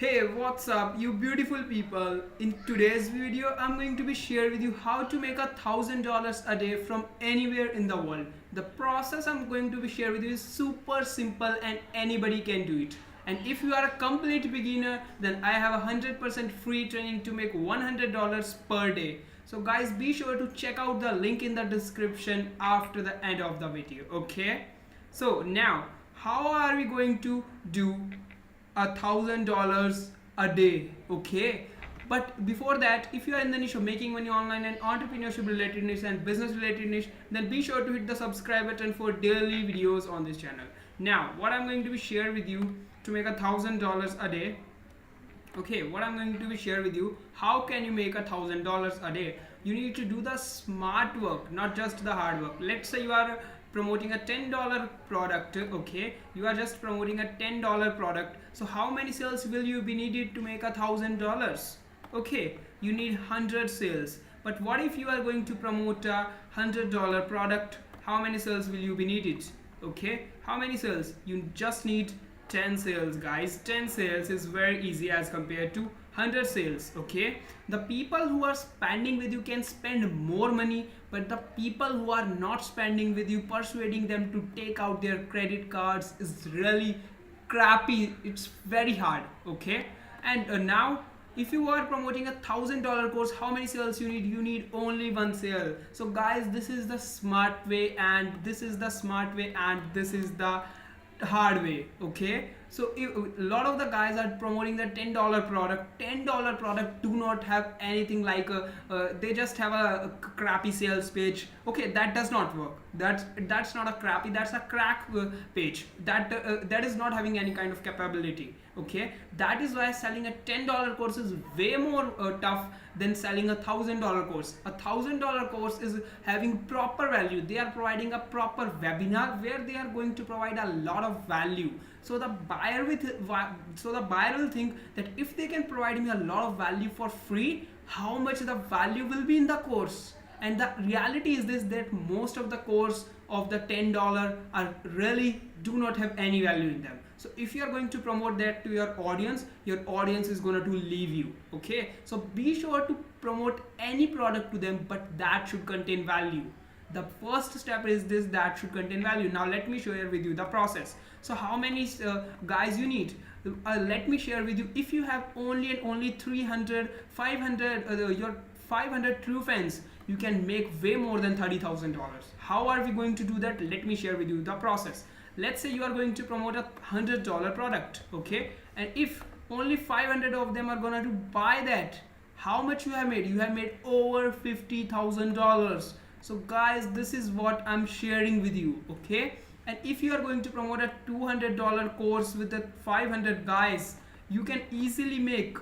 Hey, what's up, you beautiful people? In today's video, I'm going to be sharing with you how to make $1,000 a day from anywhere in the world. The process I'm going to be sharing with you is super simple and anybody can do it. And if you are a complete beginner, then I have 100% free training to make $100 per day. So guys, be sure to check out the link in the description after the end of the video, okay? So now, how are we going to do $1,000 a day? Okay, but before that, if you are in the niche of making money online and entrepreneurship related niche and business related niche, then be sure to hit the subscribe button for daily videos on this channel. Now what I'm going to be share with you to make $1,000 a day. Okay, what I'm going to be share with you, how can you make $1,000 a day? You need to do the smart work, not just the hard work. Let's say you are promoting a $10 product. Okay, you are just promoting a $10 product, so how many sales will you be needed to make $1,000? Okay, you need 100 sales. But what if you are going to promote a $100 product? How many sales will you be needed? Okay, how many sales? You just need 10 sales, guys. 10 sales is very easy as compared to 100 sales. Okay, the people who are spending with you can spend more money, but the people who are not spending with you, persuading them to take out their credit cards is really crappy. It's very hard. Okay, and now if you are promoting $1,000 course, how many sales you need? You need only one sale. So guys, this is the smart way, and this is the smart way, and this is the hard way. Okay, so if, a lot of the guys are promoting the $10 product. $10 product do not have anything like they just have a crappy sales page. Okay, that does not work. That's not a crappy, that's a crack page. That is not having any kind of capability. Okay, that is why selling a $10 course is way more tough than selling a $1,000 course. A $1,000 course is having proper value. They are providing a proper webinar where they are going to provide a lot of value. So the buyer will think that if they can provide me a lot of value for free, how much the value will be in the course. And the reality is this, that most of the course of the $10 are really do not have any value in them. So if you are going to promote that to your audience is going to leave you. Okay, so be sure to promote any product to them, but that should contain value. The first step is this, that should contain value. Now let me share with you the process. So how many guys you need? Let me share with you. If you have only 300 500 your 500 true fans, you can make way more than $30,000. How are we going to do that? Let me share with you the process. Let's say you are going to promote a $100 product. Okay, and if only 500 of them are gonna to buy that, how much you have made? You have made over $50,000. So guys, this is what I'm sharing with you. Okay, and if you are going to promote a $200 course with the 500 guys, you can easily make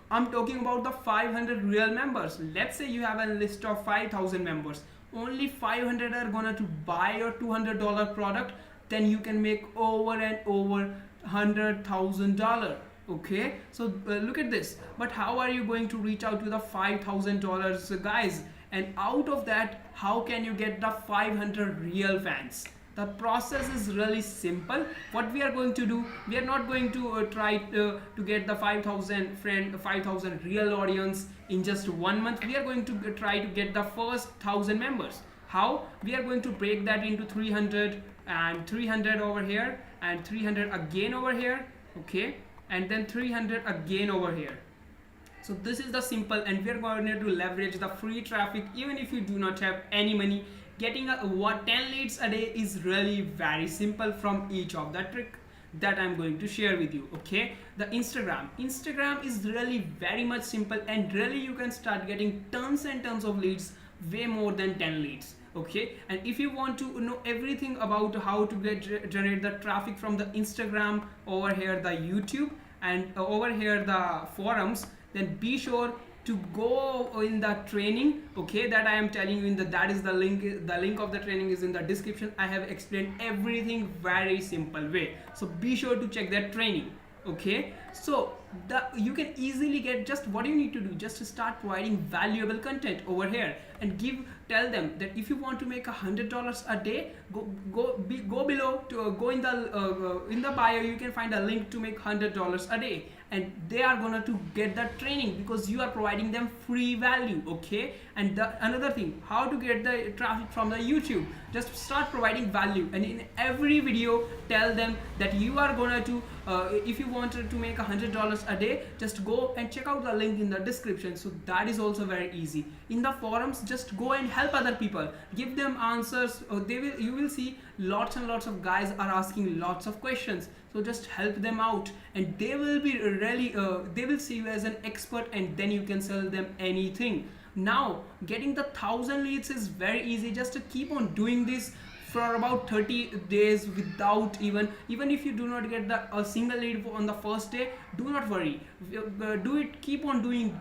I'm talking about the 500 real members. Let's say you have a list of 5,000 members, only 500 are gonna to buy your $200 product, then you can make over and over $100,000. Okay, so look at this. But how are you going to reach out to the $5,000 guys? And out of that, how can you get the 500 real fans? The process is really simple. What we are going to do, we are not going to try to get the 5,000 real audience in just 1 month. We are going to try to get the first 1,000 members. How? We are going to break that into 300 and 300 over here and 300 again over here. Okay, and then 300 again over here. So this is the simple, and we are going to leverage the free traffic. Even if you do not have any money, getting 10 leads a day is really very simple from each of the trick that I'm going to share with you. Okay, the Instagram is really very much simple, and really you can start getting tons and tons of leads, way more than 10 leads. Okay, and if you want to know everything about how to generate the traffic from the Instagram, over here the YouTube, and over here the forums, then be sure to go in the training. Okay, that I am telling you in that is the link of the training is in the description. I have explained everything very simple way, so be sure to check that training. Okay, so you can easily get, just what you need to do, just to start providing valuable content over here and give tell them that if you want to make $100 a day, go below to go in the bio. You can find a link to make $100 a day, and they are gonna to get that training because you are providing them free value. Okay, and another thing, how to get the traffic from the YouTube. Just start providing value, and in every video tell them that you are gonna to if you wanted to make $100 a day, just go and check out the link in the description. So that is also very easy. In the forums, just go and help other people, give them answers. You will see lots and lots of guys are asking lots of questions, so just help them out, and they will be really they will see you as an expert, and then you can sell them anything. Now getting the 1,000 leads is very easy. Just to keep on doing this for about 30 days without even if you do not get a single lead on the first day, do not worry. Do it, keep on doing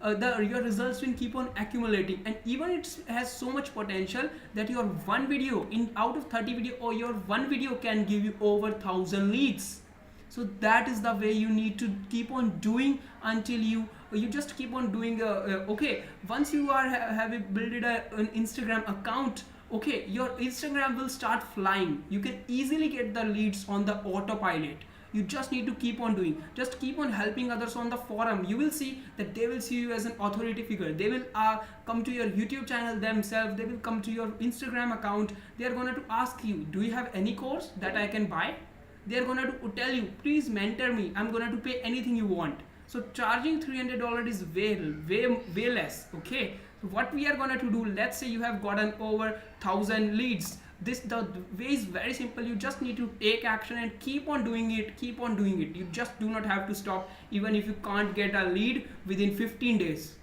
your results will keep on accumulating, and even it has so much potential that your one video out of 30 video, or your one video can give you over 1,000 leads. So that is the way you need to keep on doing until you just keep on doing. Okay, once you are have built an Instagram account, okay, your Instagram will start flying. You can easily get the leads on the autopilot. You just need to keep on doing. Just keep on helping others on the forum. You will see that they will see you as an authority figure. They will come to your YouTube channel themselves. They will come to your Instagram account. They are going to ask you, do you have any course that I can buy? They are going to tell you, please mentor me. I'm going to pay anything you want. So charging $300 is way less. Okay, so what we are going to do, let's say you have gotten over 1,000 leads. The way is very simple. You just need to take action and keep on doing it. You just do not have to stop, even if you can't get a lead within 15 days,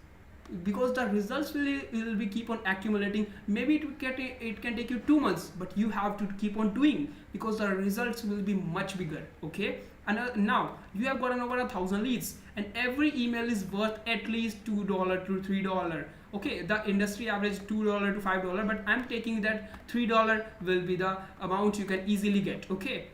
because the results will be keep on accumulating. Maybe it can take you 2 months, but you have to keep on doing, because the results will be much bigger. Okay, and now you have gotten over 1,000 leads, and every email is worth at least $2 to $3. Okay, the industry average $2 to $5, but I'm taking that $3 will be the amount you can easily get. Okay,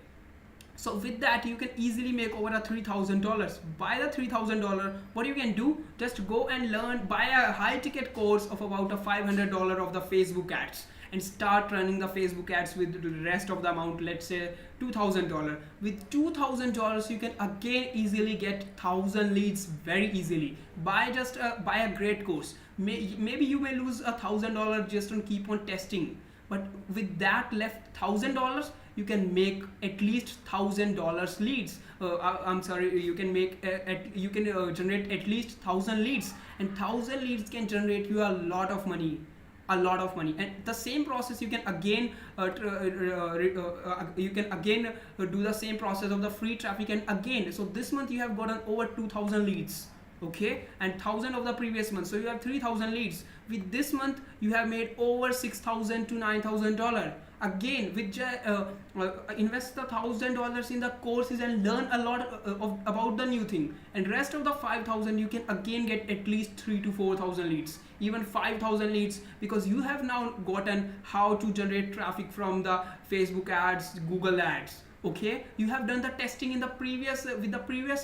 so with that you can easily make over $3,000. By the $3,000, what you can do, just go and buy a high ticket course of about $500 of the Facebook ads, and start running the Facebook ads with the rest of the amount, let's say $2,000. With $2,000 you can again easily get 1,000 leads very easily. Buy a great course. Maybe you may lose $1,000 just on keep on testing, but with that left $1,000, you can make at least $1,000 leads. I'm sorry, you can generate at least 1,000 leads, and 1,000 leads can generate you a lot of money. And the same process you can again do the same process of the free traffic, and again, so this month you have gotten over 2,000 leads. Okay, and 1,000 of the previous month, so you have 3,000 leads. With this month you have made over $6,000 to $9,000. Again, with invest the $1,000 in the courses and learn a lot about the new thing, and rest of the 5,000 you can again get at least 3,000 to 4,000 leads, even 5,000 leads, because you have now gotten how to generate traffic from the Facebook ads, Google ads. Okay, you have done the testing in the previous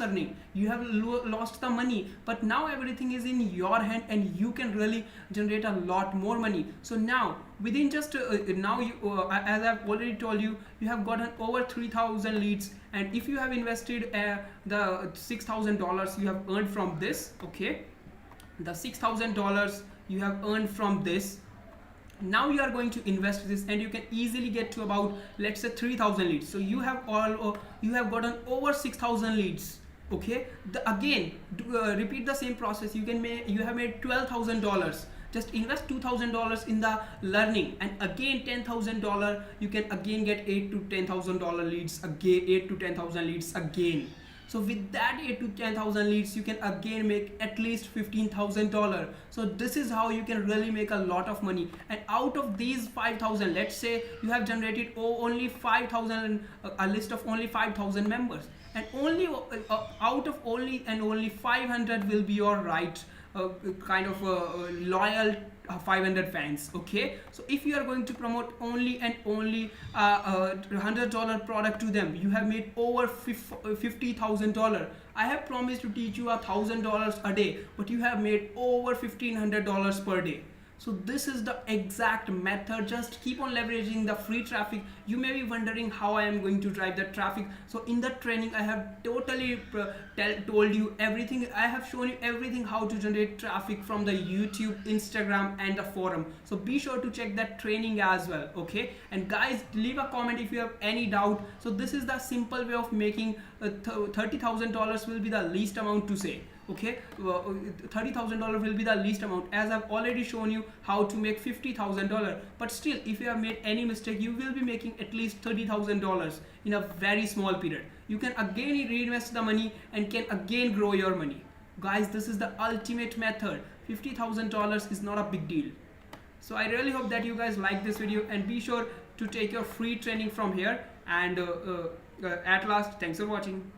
earning. You have lost the money, but now everything is in your hand, and you can really generate a lot more money. So now within just now you as I've already told you, you have gotten over 3,000 leads, and if you have invested the $6,000 you have earned from this. Okay, the $6,000 you have earned from this. Now you are going to invest this, and you can easily get to about, let's say, 3,000 leads. So you have gotten over 6,000 leads. Okay, repeat the same process. You have made $12,000. Just invest $2,000 in the learning, and again $10,000. You can again get $8,000 to $10,000 leads again. 8,000 to 10,000 leads again. So with that 8,000 to 10,000 leads, you can again make at least $15,000. So this is how you can really make a lot of money. And out of these 5,000, let's say you have generated only 5,000, a list of only 5,000 members, and only out of only 500 will be your right kind of loyal 500 fans. Okay, so if you are going to promote only $100 product to them, you have made over $50,000. I have promised to teach you $1,000 a day, but you have made over $1,500 per day. So this is the exact method. Just keep on leveraging the free traffic. You may be wondering how I am going to drive the traffic. So in the training I have totally told you everything. I have shown you everything how to generate traffic from the YouTube, Instagram and the forum. So be sure to check that training as well. Okay, and guys, leave a comment if you have any doubt. So this is the simple way of making $30,000 will be the least amount to say. Okay, $30,000 will be the least amount, as I've already shown you how to make $50,000. But still, if you have made any mistake, you will be making at least $30,000 in a very small period. You can again reinvest the money and can again grow your money. Guys, this is the ultimate method. $50,000 is not a big deal. So I really hope that you guys like this video, and be sure to take your free training from here. And at last, thanks for watching.